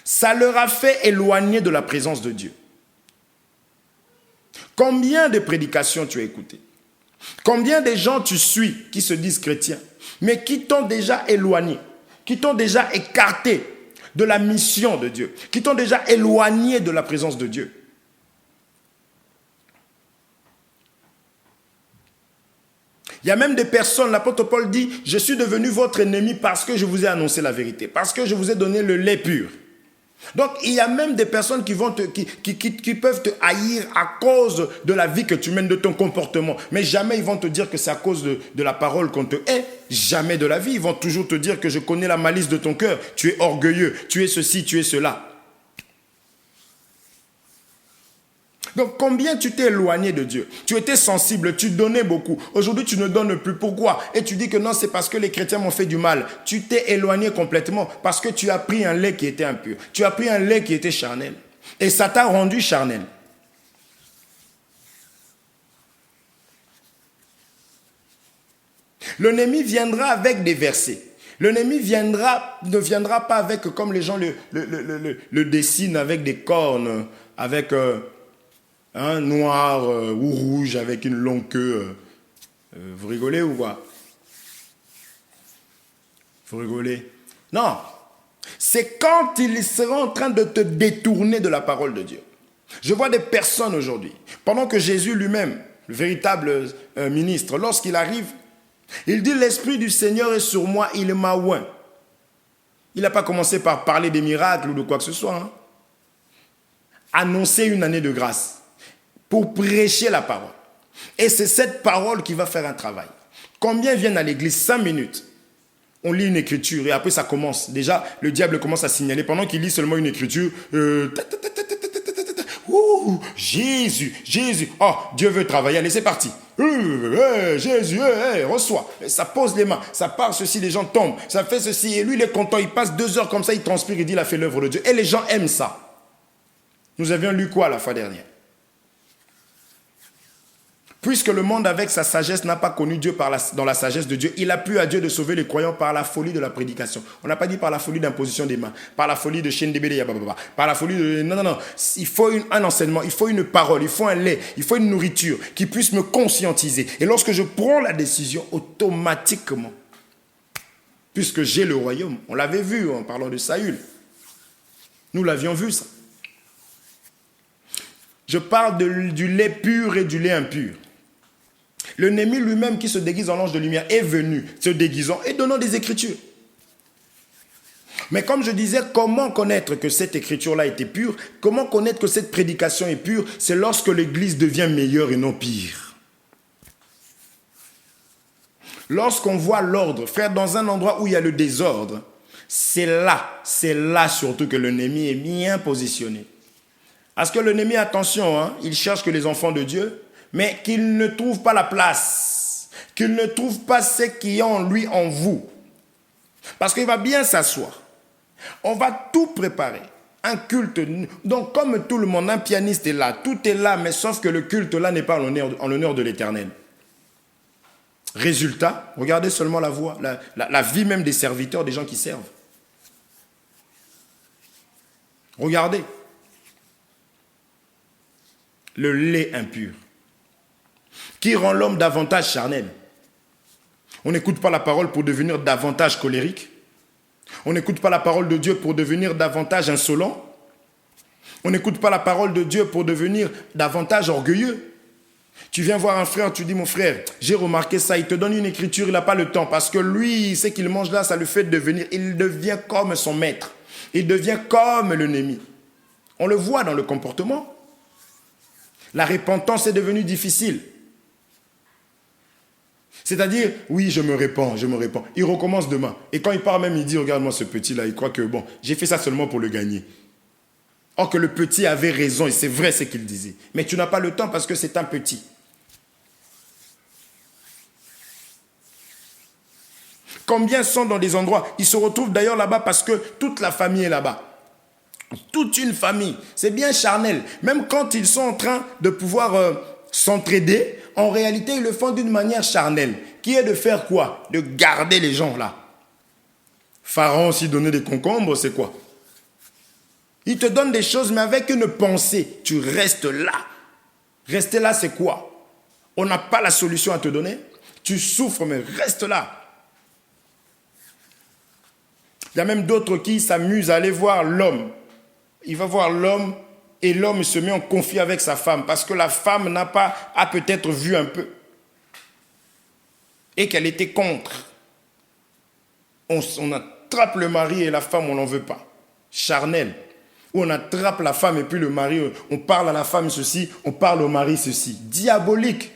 ça leur a fait éloigner de la présence de Dieu. Combien de prédications tu as écoutées? Combien de gens tu suis qui se disent chrétiens, mais qui t'ont déjà éloigné, qui t'ont déjà écarté de la mission de Dieu, qui t'ont déjà éloigné de la présence de Dieu? Il y a même des personnes, l'apôtre Paul dit, je suis devenu votre ennemi parce que je vous ai annoncé la vérité, parce que je vous ai donné le lait pur. Donc, il y a même des personnes qui peuvent te haïr à cause de la vie que tu mènes, de ton comportement. Mais jamais ils vont te dire que c'est à cause de la parole qu'on te hait. Jamais de la vie. Ils vont toujours te dire que je connais la malice de ton cœur. Tu es orgueilleux, tu es ceci, tu es cela. Donc, combien tu t'es éloigné de Dieu? Tu étais sensible, tu donnais beaucoup. Aujourd'hui, tu ne donnes plus. Pourquoi? Et tu dis que non, c'est parce que les chrétiens m'ont fait du mal. Tu t'es éloigné complètement parce que tu as pris un lait qui était impur. Tu as pris un lait qui était charnel. Et ça t'a rendu charnel. L'ennemi viendra avec des versets. L'ennemi ne viendra pas avec, comme les gens le dessinent, avec des cornes, avec... noir ou rouge avec une longue queue. Vous rigolez ou quoi? Vous rigolez? Non. C'est quand ils seront en train de te détourner de la parole de Dieu. Je vois des personnes aujourd'hui, pendant que Jésus lui-même, le véritable ministre, lorsqu'il arrive, il dit, l'Esprit du Seigneur est sur moi, il m'a oint. Il n'a pas commencé par parler des miracles ou de quoi que ce soit. Annoncer une année de grâce. Pour prêcher la parole. Et c'est cette parole qui va faire un travail. Combien viennent à l'église 5 minutes? On lit une écriture et après ça commence. Déjà, le diable commence à signaler. Pendant qu'il lit seulement une écriture, Jésus, Jésus. Oh, Dieu veut travailler. Allez, c'est parti. Jésus, reçois. Ça pose les mains. Ça part ceci, les gens tombent. Ça fait ceci. Et lui, il est content. Il passe 2 heures comme ça, il transpire, il dit, il a fait l'œuvre de Dieu. Et les gens aiment ça. Nous avions lu quoi la fois dernière? Puisque le monde avec sa sagesse n'a pas connu Dieu dans la sagesse de Dieu, il a plu à Dieu de sauver les croyants par la folie de la prédication. On n'a pas dit par la folie d'imposition des mains, par la folie de Shendebele Yababa, par la folie de... Non, non, non. Il faut un enseignement, il faut une parole, il faut un lait, il faut une nourriture qui puisse me conscientiser. Et lorsque je prends la décision, automatiquement, puisque j'ai le royaume, on l'avait vu en parlant de Saül, nous l'avions vu ça. Je parle du lait pur et du lait impur. L'ennemi lui-même qui se déguise en l'ange de lumière est venu se déguisant et donnant des écritures. Mais comme je disais, comment connaître que cette écriture-là était pure? Comment connaître que cette prédication est pure? C'est lorsque l'église devient meilleure et non pire. Lorsqu'on voit l'ordre, frère, dans un endroit où il y a le désordre, c'est là surtout que l'ennemi est bien positionné. Parce que l'ennemi, attention, hein, il cherche que les enfants de Dieu, mais qu'il ne trouve pas la place, qu'il ne trouve pas ce qui est en lui, en vous. Parce qu'il va bien s'asseoir. On va tout préparer. Un culte. Donc, comme tout le monde, un pianiste est là, tout est là, mais sauf que le culte là n'est pas en l'honneur de l'Éternel. Résultat, regardez seulement la voix, la vie même des serviteurs, des gens qui servent. Regardez. Le lait impur. Qui rend l'homme davantage charnel. On n'écoute pas la parole pour devenir davantage colérique. On n'écoute pas la parole de Dieu pour devenir davantage insolent. On n'écoute pas la parole de Dieu pour devenir davantage orgueilleux. Tu viens voir un frère, tu dis, mon frère, j'ai remarqué ça, il te donne une écriture, il n'a pas le temps, parce que lui, ce qu'il mange là, ça lui fait devenir, il devient comme son maître. Il devient comme l'ennemi. On le voit dans le comportement. La repentance est devenue difficile. C'est-à-dire, oui, je me répands. Il recommence demain. Et quand il part même, il dit, regarde-moi ce petit-là, il croit que, bon, j'ai fait ça seulement pour le gagner. Or que le petit avait raison, et c'est vrai ce qu'il disait. Mais tu n'as pas le temps parce que c'est un petit. Combien sont dans des endroits, ils se retrouvent d'ailleurs là-bas parce que toute la famille est là-bas. Toute une famille. C'est bien charnel. Même quand ils sont en train de pouvoir s'entraider, en réalité, ils le font d'une manière charnelle. Qui est de faire quoi? De garder les gens là. Pharaon s'y donnait des concombres, c'est quoi? Il te donne des choses, mais avec une pensée. Tu restes là. Rester là, c'est quoi? On n'a pas la solution à te donner. Tu souffres, mais reste là. Il y a même d'autres qui s'amusent à aller voir l'homme. Il va voir l'homme et l'homme se met en conflit avec sa femme parce que la femme a peut-être vu un peu et qu'elle était contre. On attrape le mari et la femme, on n'en veut pas. Charnel. Ou on attrape la femme et puis le mari, on parle à la femme ceci, on parle au mari ceci. Diabolique.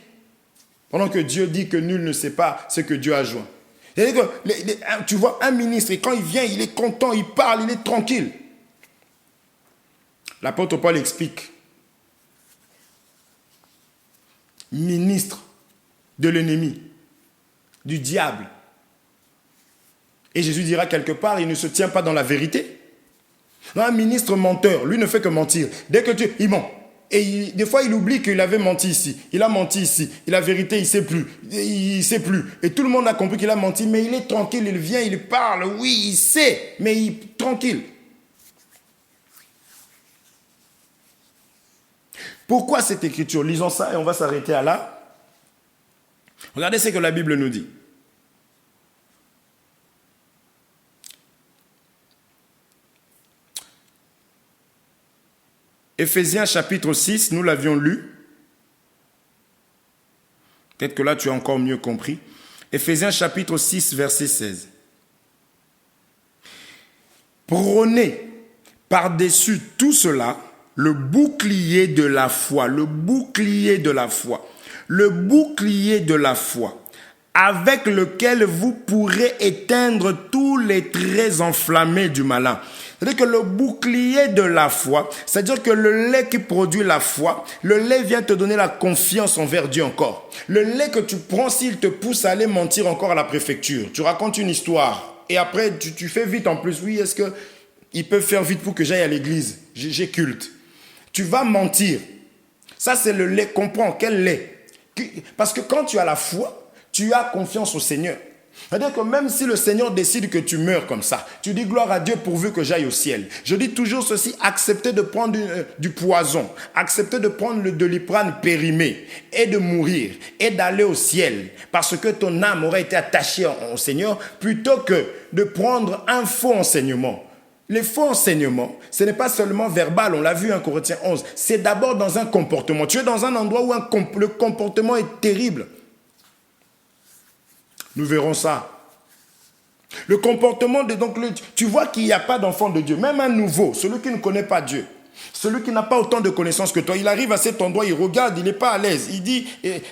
Pendant que Dieu dit que nul ne sait pas ce que Dieu a joint. C'est-à-dire que tu vois un ministre et quand il vient, il est content, il parle, il est tranquille. L'apôtre Paul explique. Ministre de l'ennemi, du diable. Et Jésus dira quelque part, il ne se tient pas dans la vérité. Non, un ministre menteur, lui ne fait que mentir. Dès que il ment. Et des fois, il oublie qu'il avait menti ici. Il a menti ici. Et la vérité, il ne sait plus. Il ne sait plus. Et tout le monde a compris qu'il a menti, mais il est tranquille, il vient, il parle. Oui, il sait, mais il est tranquille. Pourquoi cette écriture? Lisons ça et on va s'arrêter à là. Regardez ce que la Bible nous dit. Éphésiens chapitre 6, nous l'avions lu. Peut-être que là tu as encore mieux compris. Éphésiens chapitre 6, verset 16. Prenez par-dessus tout cela le bouclier de la foi, le bouclier de la foi, le bouclier de la foi, avec lequel vous pourrez éteindre tous les traits enflammés du malin. C'est-à-dire que le bouclier de la foi, c'est-à-dire que le lait qui produit la foi, le lait vient te donner la confiance envers Dieu encore. Le lait que tu prends, s'il te pousse à aller mentir encore à la préfecture, tu racontes une histoire et après tu fais vite en plus. Oui, est-ce qu'ils peuvent faire vite pour que j'aille à l'église? J'ai culte. Tu vas mentir. Ça, c'est le lait. Comprends, quel lait? Parce que quand tu as la foi, tu as confiance au Seigneur. C'est-à-dire que même si le Seigneur décide que tu meurs comme ça, tu dis gloire à Dieu pourvu que j'aille au ciel. Je dis toujours ceci, accepter de prendre du poison, accepter de prendre le Doliprane périmé et de mourir et d'aller au ciel parce que ton âme aurait été attachée au Seigneur plutôt que de prendre un faux enseignement. Les faux enseignements, ce n'est pas seulement verbal, on l'a vu en Corinthiens 11, c'est d'abord dans un comportement. Tu es dans un endroit où le comportement est terrible. Nous verrons ça. Le comportement tu vois qu'il n'y a pas d'enfant de Dieu. Même un nouveau, celui qui ne connaît pas Dieu, celui qui n'a pas autant de connaissances que toi, il arrive à cet endroit, il regarde, il n'est pas à l'aise. Il dit,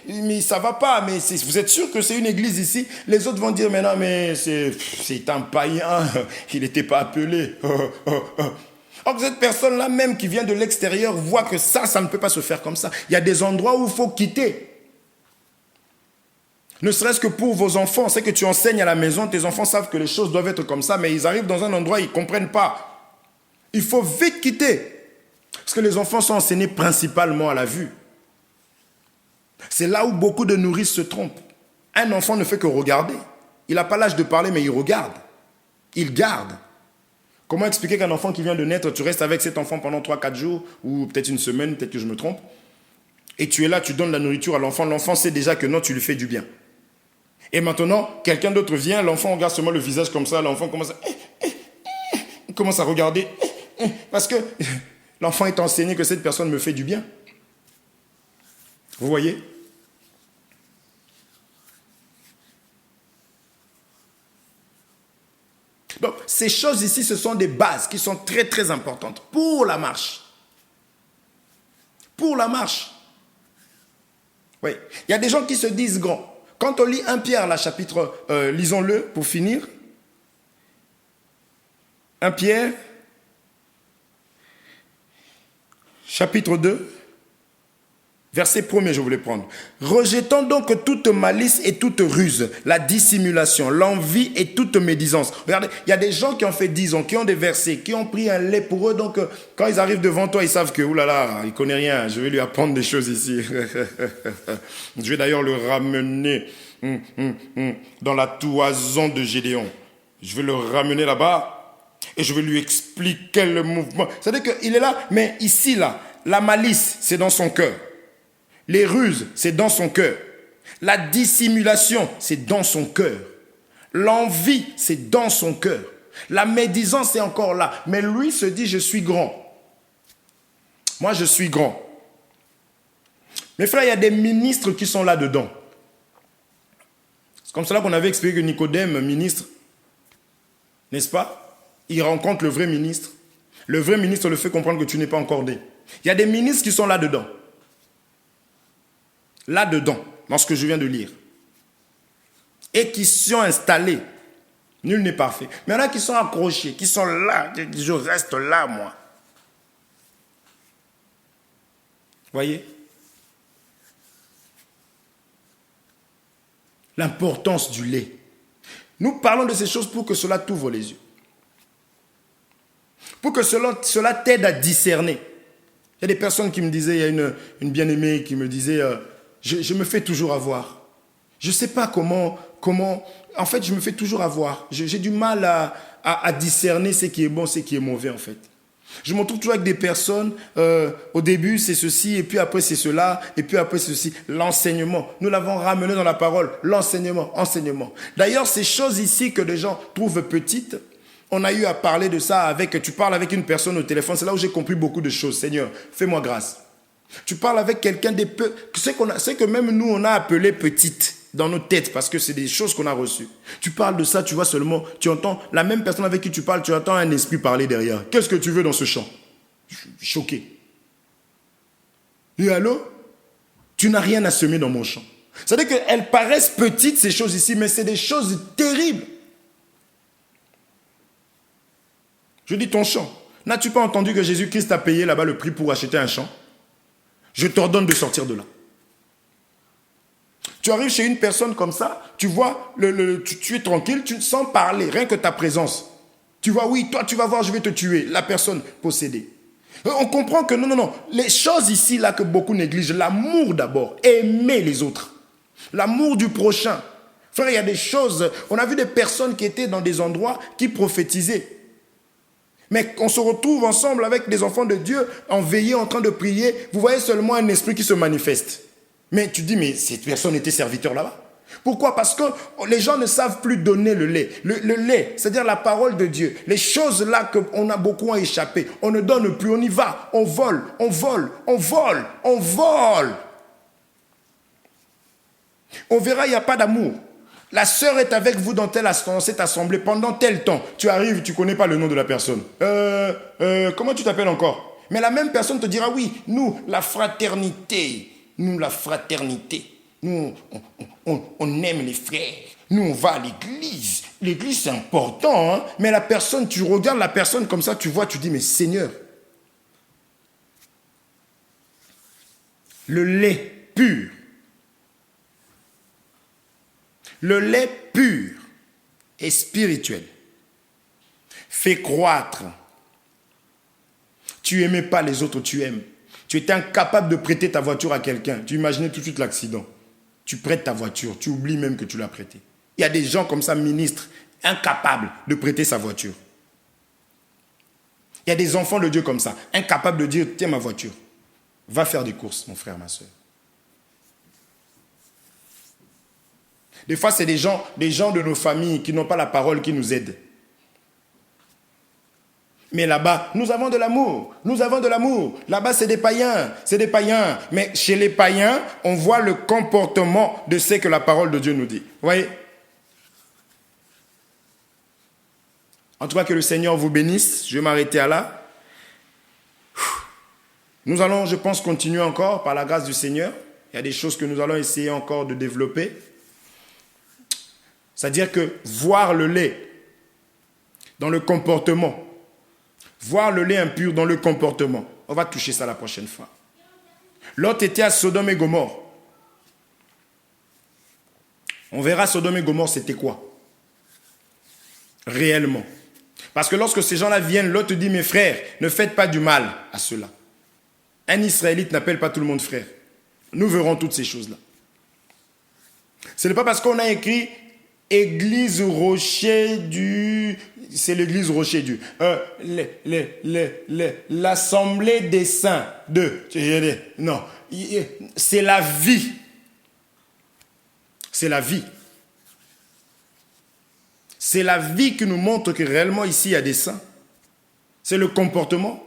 mais ça ne va pas, mais vous êtes sûr que c'est une église ici? Les autres vont dire, mais non, mais c'est un païen, il n'était pas appelé. Or, cette personne-là même qui vient de l'extérieur voit que ça ne peut pas se faire comme ça. Il y a des endroits où il faut quitter. Ne serait-ce que pour vos enfants, c'est que tu enseignes à la maison, tes enfants savent que les choses doivent être comme ça, mais ils arrivent dans un endroit, ils ne comprennent pas. Il faut vite quitter. Parce que les enfants sont enseignés principalement à la vue. C'est là où beaucoup de nourrices se trompent. Un enfant ne fait que regarder. Il n'a pas l'âge de parler, mais il regarde. Il garde. Comment expliquer qu'un enfant qui vient de naître, tu restes avec cet enfant pendant 3-4 jours, ou peut-être une semaine, peut-être que je me trompe, et tu es là, tu donnes la nourriture à l'enfant, l'enfant sait déjà que non, tu lui fais du bien. Et maintenant, quelqu'un d'autre vient, l'enfant regarde seulement le visage comme ça, l'enfant commence à regarder, parce que l'enfant est enseigné que cette personne me fait du bien. Vous voyez? Donc, ces choses ici, ce sont des bases qui sont très très importantes pour la marche. Pour la marche. Oui. Il y a des gens qui se disent grands. Quand on lit 1 Pierre, la chapitre, lisons-le pour finir. 1 Pierre, chapitre 2, verset 1er, je voulais prendre. Rejetant donc toute malice et toute ruse, la dissimulation, l'envie et toute médisance. Regardez, il y a des gens qui ont fait 10 ans, qui ont des versets, qui ont pris un lait pour eux. Donc, quand ils arrivent devant toi, ils savent que, oulala, il ne connaît rien, je vais lui apprendre des choses ici. Je vais d'ailleurs le ramener dans la toison de Gédéon. Je vais le ramener là-bas et je vais lui expliquer le mouvement. C'est-à-dire qu'il est là, mais ici, là, la malice, c'est dans son cœur. Les ruses, c'est dans son cœur. La dissimulation, c'est dans son cœur. L'envie, c'est dans son cœur. La médisance, c'est encore là. Mais lui se dit, je suis grand. Moi, je suis grand. Mes frères, il y a des ministres qui sont là-dedans. C'est comme cela qu'on avait expliqué que Nicodème, ministre, n'est-ce pas? Il rencontre le vrai ministre. Le vrai ministre le fait comprendre que tu n'es pas encore né. Il y a des ministres qui sont là-dedans. Là-dedans, dans ce que je viens de lire. Et qui sont installés. Nul n'est parfait. Mais il y en a qui sont accrochés, qui sont là. Je reste là, moi. Voyez? L'importance du lait. Nous parlons de ces choses pour que cela t'ouvre les yeux. Pour que cela t'aide à discerner. Il y a des personnes qui me disaient, il y a une bien-aimée qui me disait, je me fais toujours avoir. Je ne sais pas comment, en fait, je me fais toujours avoir. J'ai du mal à discerner ce qui est bon, ce qui est mauvais, en fait. Je me retrouve toujours avec des personnes, au début c'est ceci, et puis après c'est cela, et puis après c'est ceci. L'enseignement, nous l'avons ramené dans la parole, l'enseignement, enseignement. D'ailleurs, ces choses ici que les gens trouvent petites, on a eu à parler de ça tu parles avec une personne au téléphone, c'est là où j'ai compris beaucoup de choses. Seigneur, fais-moi grâce. Tu parles avec quelqu'un c'est que même nous on a appelé petite dans nos têtes parce que c'est des choses qu'on a reçues. Tu parles de ça, tu vois seulement, tu entends la même personne avec qui tu parles, tu entends un esprit parler derrière. Qu'est-ce que tu veux dans ce chant? Je suis choqué. Et allô? Tu n'as rien à semer dans mon champ. C'est-à-dire qu'elles paraissent petites, ces choses ici, mais c'est des choses terribles. Je dis ton champ. N'as-tu pas entendu que Jésus-Christ a payé là-bas le prix pour acheter un champ? Je t'ordonne de sortir de là. Tu arrives chez une personne comme ça, tu vois, tu es tranquille, sans parler, rien que ta présence. Tu vois, oui, toi tu vas voir, je vais te tuer. La personne possédée. On comprend que non. Les choses ici, là, que beaucoup négligent, l'amour d'abord, aimer les autres. L'amour du prochain. Frère, il y a des choses, on a vu des personnes qui étaient dans des endroits qui prophétisaient. Mais on se retrouve ensemble avec des enfants de Dieu, en veillée, en train de prier. Vous voyez seulement un esprit qui se manifeste. Mais tu dis, mais cette personne était serviteur là-bas. Pourquoi? Parce que les gens ne savent plus donner le lait. Le lait, c'est-à-dire la parole de Dieu. Les choses là qu'on a beaucoup échappé. On ne donne plus, on y va. On vole. On verra, il n'y a pas d'amour. La sœur est avec vous dans cette assemblée pendant tel temps. Tu arrives, tu ne connais pas le nom de la personne. Comment tu t'appelles encore? Mais la même personne te dira, oui, nous, la fraternité. Nous, on aime les frères. Nous, on va à l'église. L'église, c'est important. Hein? Mais la personne, tu regardes la personne comme ça, tu vois, tu dis, mais Seigneur. Le lait pur. Le lait pur et spirituel fait croître. Tu n'aimais pas les autres, tu aimes. Tu étais incapable de prêter ta voiture à quelqu'un. Tu imaginais tout de suite l'accident. Tu prêtes ta voiture, tu oublies même que tu l'as prêtée. Il y a des gens comme ça, ministres, incapables de prêter sa voiture. Il y a des enfants de Dieu comme ça, incapables de dire, tiens ma voiture, va faire des courses, mon frère, ma soeur. Des fois, c'est des gens de nos familles qui n'ont pas la parole qui nous aident. Mais là-bas, nous avons de l'amour. Là-bas, c'est des païens. Mais chez les païens, on voit le comportement de ce que la parole de Dieu nous dit. Vous voyez? En tout cas, que le Seigneur vous bénisse. Je vais m'arrêter à là. Nous allons, je pense, continuer encore par la grâce du Seigneur. Il y a des choses que nous allons essayer encore de développer. C'est-à-dire que voir le lait dans le comportement, voir le lait impur dans le comportement, on va toucher ça la prochaine fois. Lot était à Sodome et Gomorrhe. On verra Sodome et Gomorrhe, c'était quoi? Réellement. Parce que lorsque ces gens-là viennent, Lot dit, mes frères, ne faites pas du mal à ceux-là. Un Israélite n'appelle pas tout le monde frère. Nous verrons toutes ces choses-là. Ce n'est pas parce qu'on a écrit Église Rocher du... C'est l'église Rocher du... L'Assemblée des saints de... Non, c'est la vie. C'est la vie. C'est la vie qui nous montre que réellement ici il y a des saints. C'est le comportement.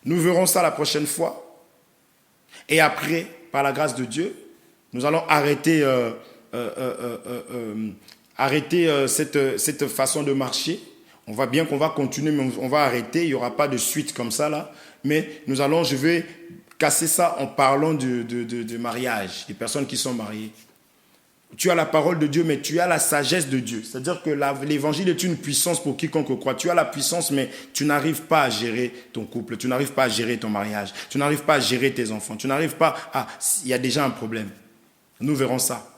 Nous verrons ça la prochaine fois. Et après, par la grâce de Dieu, nous allons arrêter... cette façon de marcher. On va bien qu'on va continuer, mais on va arrêter. Il n'y aura pas de suite comme ça là. Mais je vais casser ça en parlant de mariage, des personnes qui sont mariées. Tu as la parole de Dieu, mais tu as la sagesse de Dieu. C'est-à-dire que l'évangile est une puissance pour quiconque croit. Tu as la puissance, mais tu n'arrives pas à gérer ton couple. Tu n'arrives pas à gérer ton mariage. Tu n'arrives pas à gérer tes enfants. Tu n'arrives pas à... Il y a déjà un problème. Nous verrons ça.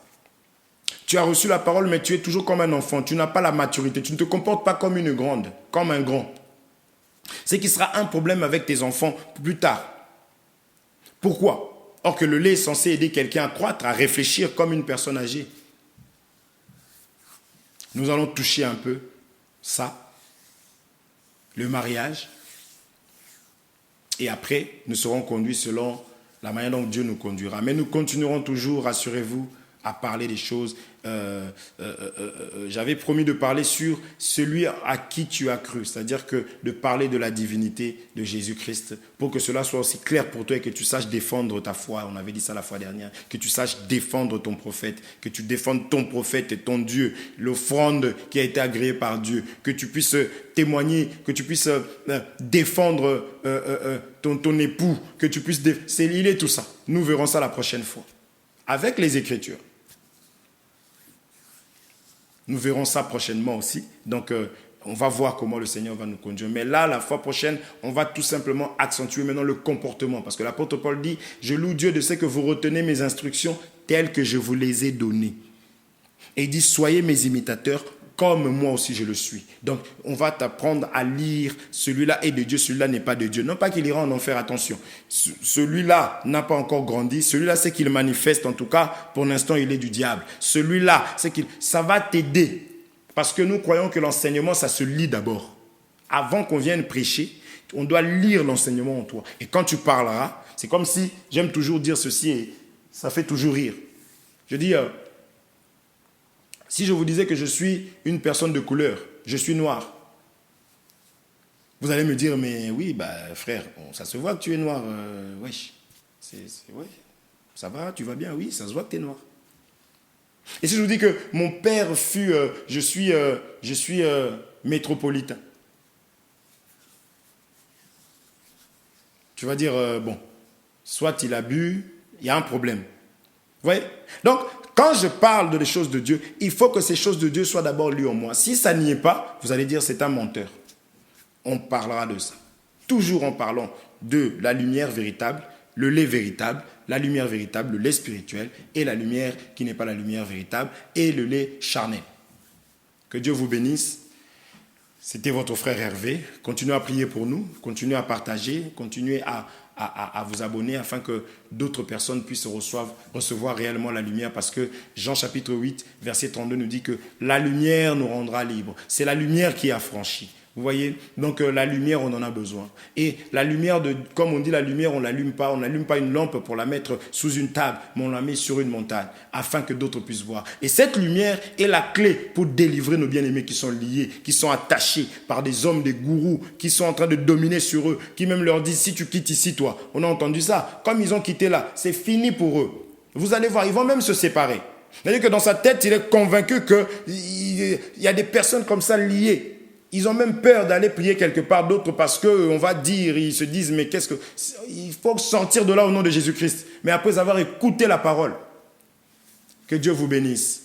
Tu as reçu la parole, mais tu es toujours comme un enfant. Tu n'as pas la maturité. Tu ne te comportes pas comme une grande, comme un grand. Ce qui sera un problème avec tes enfants plus tard. Pourquoi? Or que le lait est censé aider quelqu'un à croître, à réfléchir comme une personne âgée. Nous allons toucher un peu ça, le mariage. Et après, nous serons conduits selon la manière dont Dieu nous conduira. Mais nous continuerons toujours, rassurez-vous, à parler des choses. J'avais promis de parler sur celui à qui tu as cru, c'est-à-dire que de parler de la divinité de Jésus-Christ, pour que cela soit aussi clair pour toi et que tu saches défendre ta foi. On avait dit ça la fois dernière, que tu saches défendre ton prophète, que tu défendes ton prophète et ton Dieu, l'offrande qui a été agréée par Dieu, que tu puisses témoigner, que tu puisses défendre ton époux, que tu puisses... Il est tout ça. Nous verrons ça la prochaine fois. avec les Écritures. Nous verrons ça prochainement aussi. Donc, on va voir comment le Seigneur va nous conduire. Mais là, la fois prochaine, on va tout simplement accentuer maintenant le comportement. Parce que l'apôtre Paul dit, je loue Dieu de ce que vous retenez mes instructions telles que je vous les ai données. Et il dit, soyez mes imitateurs comme moi aussi je le suis. Donc, on va t'apprendre à lire, celui-là est de Dieu, celui-là n'est pas de Dieu. Non pas qu'il ira en enfer, attention. Celui-là n'a pas encore grandi, celui-là c'est qu'il manifeste, en tout cas, pour l'instant il est du diable. Celui-là, ça va t'aider. Parce que nous croyons que l'enseignement, ça se lit d'abord. Avant qu'on vienne prêcher, on doit lire l'enseignement en toi. Et quand tu parleras, c'est comme si, j'aime toujours dire ceci et ça fait toujours rire. Je dis... si je vous disais que je suis une personne de couleur, je suis noir, vous allez me dire, mais oui, frère, ça se voit que tu es noir, wesh. Ouais, ça va, tu vas bien, oui, ça se voit que tu es noir. Et si je vous dis que mon père fut, je suis métropolitain, tu vas dire, bon, soit il a bu, il y a un problème. Vous voyez? Donc, quand je parle des choses de Dieu, il faut que ces choses de Dieu soient d'abord lues en moi. Si ça n'y est pas, vous allez dire c'est un menteur. On parlera de ça. Toujours en parlant de la lumière véritable, le lait véritable, la lumière véritable, le lait spirituel, et la lumière qui n'est pas la lumière véritable, et le lait charnel. Que Dieu vous bénisse. C'était votre frère Hervé. Continuez à prier pour nous, continuez à partager, continuez à vous abonner afin que d'autres personnes puissent recevoir réellement la lumière, parce que Jean chapitre 8, verset 32 nous dit que la lumière nous rendra libres. C'est la lumière qui est affranchie. Vous voyez? Donc la lumière, on en a besoin. Et la lumière, comme on dit, la lumière, on n'allume pas une lampe pour la mettre sous une table, mais on la met sur une montagne, afin que d'autres puissent voir. Et cette lumière est la clé pour délivrer nos bien-aimés qui sont liés, qui sont attachés par des hommes, des gourous, qui sont en train de dominer sur eux, qui même leur disent, si tu quittes ici, toi, on a entendu ça, comme ils ont quitté là, c'est fini pour eux. Vous allez voir, ils vont même se séparer. C'est-à-dire que dans sa tête, il est convaincu qu'il y a des personnes comme ça liées. Ils ont même peur d'aller prier quelque part d'autre parce qu'on va dire, ils se disent, mais qu'est-ce que... Il faut sortir de là au nom de Jésus-Christ. Mais après avoir écouté la parole, que Dieu vous bénisse.